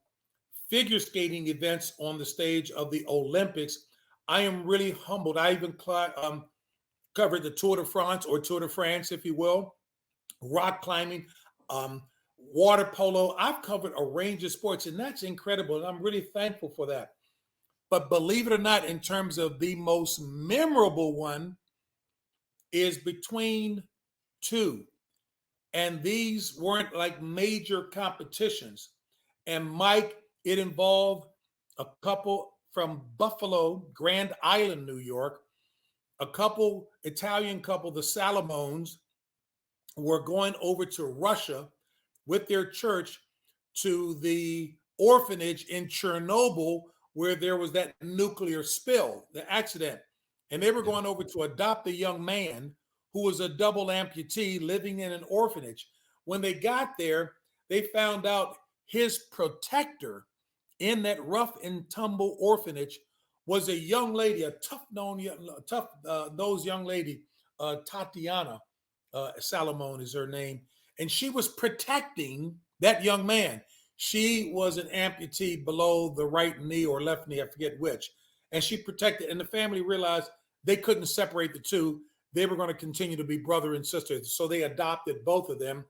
figure skating events on the stage of the Olympics. I am really humbled. I even covered the Tour de France, or Tour de France, if you will, rock climbing, water polo. I've covered a range of sports, and that's incredible. And I'm really thankful for that. But believe it or not, in terms of the most memorable one, is between two. And these weren't like major competitions. And Mike, it involved a couple from Buffalo, Grand Island, New York, Italian couple, the Salamones, were going over to Russia with their church to the orphanage in Chernobyl where there was that nuclear spill, the accident. And they were going over to adopt a young man who was a double amputee living in an orphanage. When they got there, they found out his protector in that rough and tumble orphanage was a young lady, a tough-nosed young lady, Tatiana Salomon is her name, and she was protecting that young man. She was an amputee below the right knee or left knee, I forget which, and she protected, and the family realized they couldn't separate the two. They were going to continue to be brother and sister, so they adopted both of them.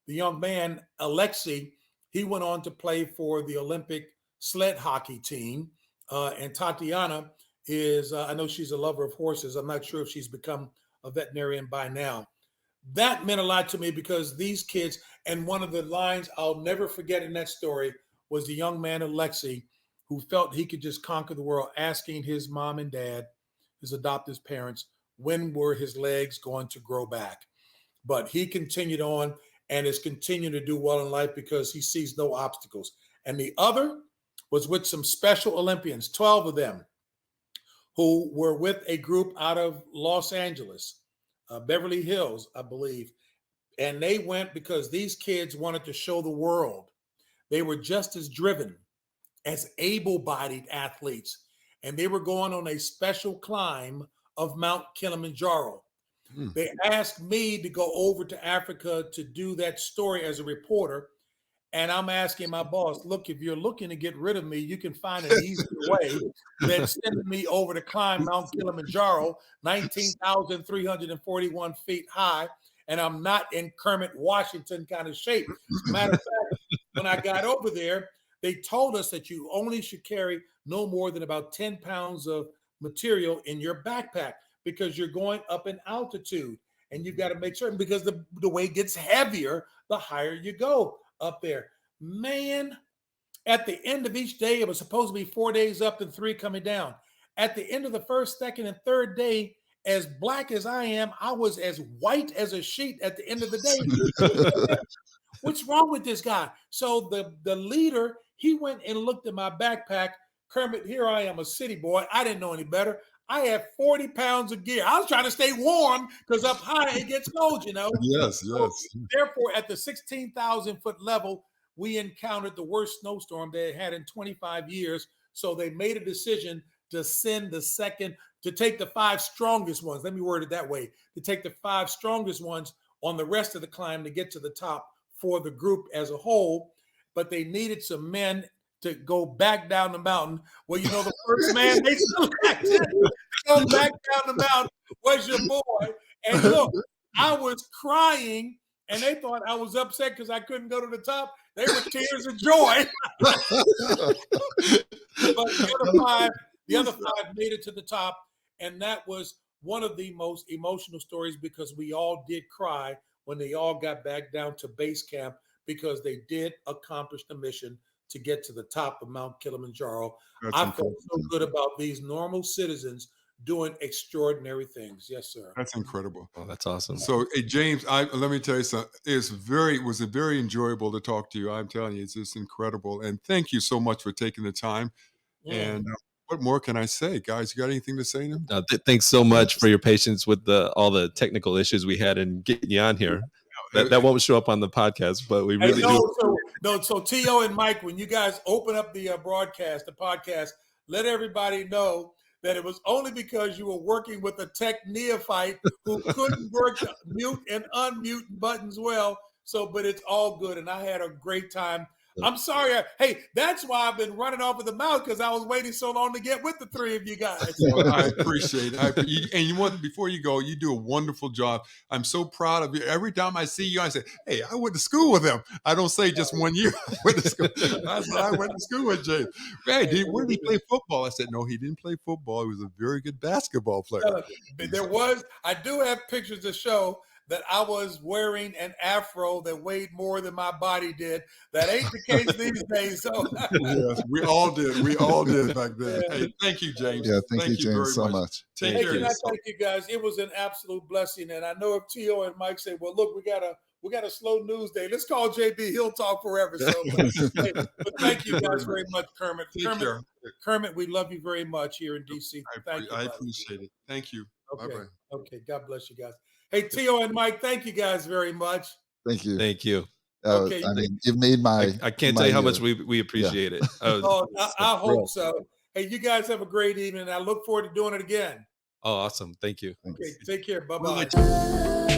The young man, Alexei, he went on to play for the Olympic sled hockey team, and Tatiana is, I know she's a lover of horses. I'm not sure if she's become a veterinarian by now. That meant a lot to me because these kids, and one of the lines I'll never forget in that story was the young man, Alexei, who felt he could just conquer the world, asking his mom and dad, his adoptive parents, when were his legs going to grow back? But he continued on and is continuing to do well in life because he sees no obstacles. And the other was with some Special Olympians, 12 of them, who were with a group out of Los Angeles, Beverly Hills, I believe. And they went because these kids wanted to show the world they were just as driven as able-bodied athletes. And they were going on a special climb of Mount Kilimanjaro. They asked me to go over to Africa to do that story as a reporter. And I'm asking my boss, look, if you're looking to get rid of me, you can find an easier way than sending me over to climb Mount Kilimanjaro, 19,341 feet high. And I'm not in Kermit, Washington kind of shape. As a matter of fact, when I got over there, they told us that you only should carry no more than about 10 pounds of material in your backpack because you're going up in altitude. And you've got to make certain because the weight gets heavier the higher you go up there. Man, at the end of each day, it was supposed to be 4 days up and 3 coming down. At the end of the first, second, and third day, as black as I am, I was as white as a sheet at the end of the day. What's wrong with this guy? So the leader, he went and looked at my backpack. Kermit, here I am, a city boy. I didn't know any better. I had 40 pounds of gear. I was trying to stay warm because up high it gets cold, you know. Yes. So, therefore, at the 16,000-foot level, we encountered the worst snowstorm they had in 25 years. So they made a decision to send to take the 5 strongest ones. Let me word it that way, to take the 5 strongest ones on the rest of the climb to get to the top for the group as a whole. But they needed some men to go back down the mountain. Well, you know, the first man they selected to go back down the mountain was your boy. And look, I was crying, and they thought I was upset because I couldn't go to the top. They were tears of joy. But the other five made it to the top, and that was one of the most emotional stories because we all did cry when they all got back down to base camp because they did accomplish the mission to get to the top of Mount Kilimanjaro. I felt so good about these normal citizens doing extraordinary things. Yes, sir. That's incredible. Oh, that's awesome. So, hey, James, let me tell you something. It was very enjoyable to talk to you. I'm telling you, it's just incredible. And thank you so much for taking the time. Yeah. And what more can I say, guys? You got anything to say now? Thanks so much for your patience with all the technical issues we had in getting you on here. That won't show up on the podcast, but we really do. So T.O. and Mike, when you guys open up the podcast, let everybody know that it was only because you were working with a tech neophyte who couldn't work the mute and unmute buttons well. But it's all good, and I had a great time. I'm sorry. Hey, that's why I've been running off of the mouth because I was waiting so long to get with the three of you guys. Well, I appreciate it. And you want, before you go, you do a wonderful job. I'm so proud of you. Every time I see you, I say, hey, I went to school with him. I don't say just 1 year. I went to school. I went to school with James. Hey, where did he play football? I said, no, he didn't play football. He was a very good basketball player. I do have pictures to show that I was wearing an afro that weighed more than my body did. That ain't the case these days. So yes, we all did. We all did back then. Yeah. Hey, thank you, James. Yeah, thank you James, so much. Take care. Thank you guys. It was an absolute blessing. And I know if T.O. and Mike say, well, look, we got to we got a slow news day. Let's call JB. He'll talk forever. So, but thank you guys very much, Kermit. Kermit, we love you very much here in DC. Thank you. I appreciate it. Thank you. Okay. Bye-bye. Okay. God bless you guys. Hey, Tio and Mike, thank you guys very much. Thank you. Thank you. Okay. I mean, you've made my. I can't tell you how much we appreciate it. I hope so. Hey, you guys have a great evening. I look forward to doing it again. Oh, awesome. Thank you. Okay. Take care. Bye-bye. We'll let you-